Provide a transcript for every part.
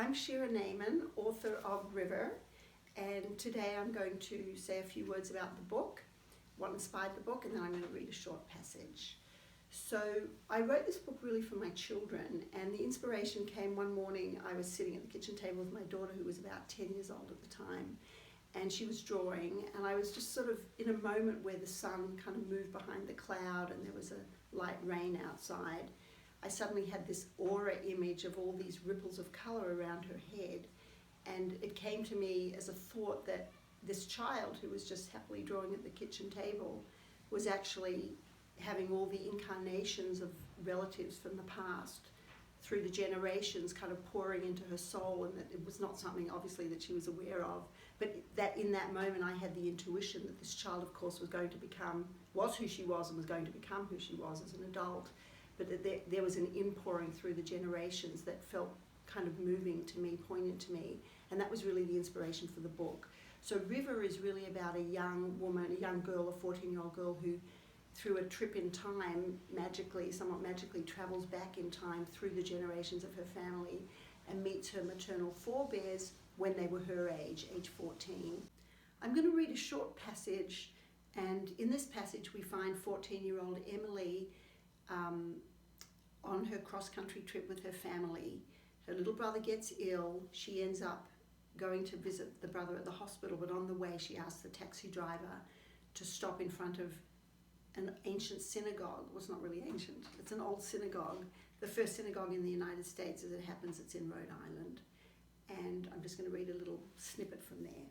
I'm Shira Naiman, author of River, and today I'm going to say a few words about the book, what inspired the book, and then I'm going to read a short passage. So I wrote this book really for my children, and the inspiration came one morning. I was sitting at the kitchen table with my daughter, who was about 10 years old at the time, and she was drawing, and I was just sort of in a moment where the sun kind of moved behind the cloud and there was a light rain outside. I suddenly had this aura image of all these ripples of colour around her head, and it came to me as a thought that this child who was just happily drawing at the kitchen table was actually having all the incarnations of relatives from the past through the generations kind of pouring into her soul, and that it was not something obviously that she was aware of, but that in that moment I had the intuition that this child of course was who she was and was going to become who she was as an adult, but that there was an inpouring through the generations that felt kind of moving to me, poignant to me, and that was really the inspiration for the book. So River is really about a young woman, a young girl, a 14-year-old girl who through a trip in time, somewhat magically travels back in time through the generations of her family and meets her maternal forebears when they were her age 14. I'm going to read a short passage, and in this passage we find 14-year-old Emily on her cross-country trip with her family. Her little brother gets ill. She ends up going to visit the brother at the hospital, but on the way she asks the taxi driver to stop in front of an ancient synagogue. Well, it's not really ancient, it's an old synagogue, the first synagogue in the United States. As it happens, it's in Rhode Island, and I'm just going to read a little snippet from there.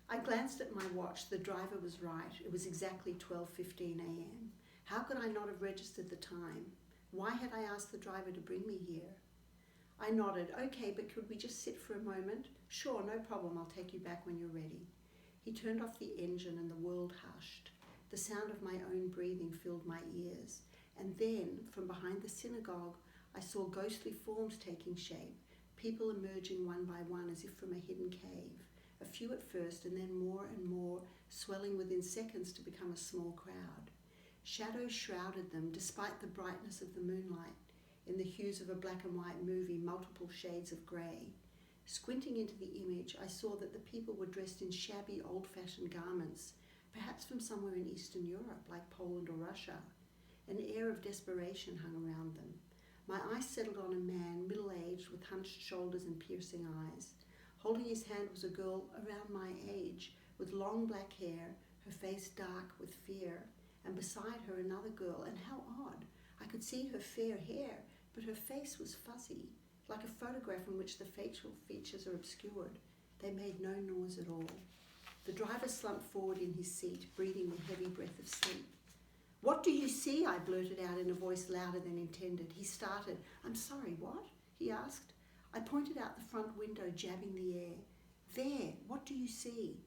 I glanced at my watch. The driver was right. It was exactly 12:15 a.m. How could I not have registered the time? Why had I asked the driver to bring me here? I nodded. Okay, but could we just sit for a moment? Sure, no problem. I'll take you back when you're ready. He turned off the engine and the world hushed. The sound of my own breathing filled my ears. And then, from behind the synagogue, I saw ghostly forms taking shape, people emerging one by one as if from a hidden cave. A few at first, and then more and more, swelling within seconds to become a small crowd. Shadows shrouded them, despite the brightness of the moonlight. In the hues of a black and white movie, multiple shades of grey. Squinting into the image, I saw that the people were dressed in shabby, old-fashioned garments, perhaps from somewhere in Eastern Europe, like Poland or Russia. An air of desperation hung around them. My eyes settled on a man, middle-aged, with hunched shoulders and piercing eyes. Holding his hand was a girl around my age, with long black hair, her face dark with fear, and beside her another girl, and how odd! I could see her fair hair, but her face was fuzzy, like a photograph in which the facial features are obscured. They made no noise at all. The driver slumped forward in his seat, breathing the heavy breath of sleep. What do you see? I blurted out in a voice louder than intended. He started. I'm sorry, what? He asked. I pointed out the front window, jabbing the air. There, what do you see?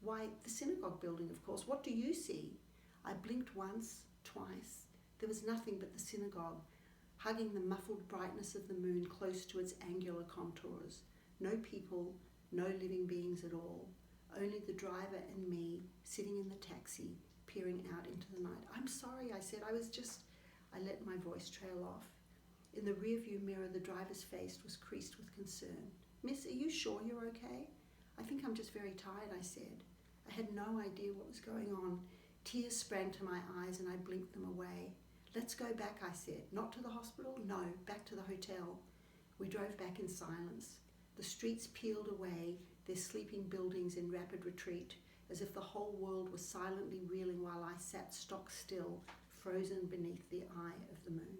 Why, the synagogue building, of course. What do you see? I blinked once, twice. There was nothing but the synagogue, hugging the muffled brightness of the moon close to its angular contours. No people, no living beings at all. Only the driver and me, sitting in the taxi, peering out into the night. I'm sorry, I said. I let my voice trail off. In the rearview mirror, the driver's face was creased with concern. Miss, are you sure you're okay? I think I'm just very tired, I said. I had no idea what was going on. Tears sprang to my eyes and I blinked them away. Let's go back, I said. Not to the hospital? No, back to the hotel. We drove back in silence. The streets peeled away, their sleeping buildings in rapid retreat, as if the whole world was silently reeling while I sat stock still, frozen beneath the eye of the moon.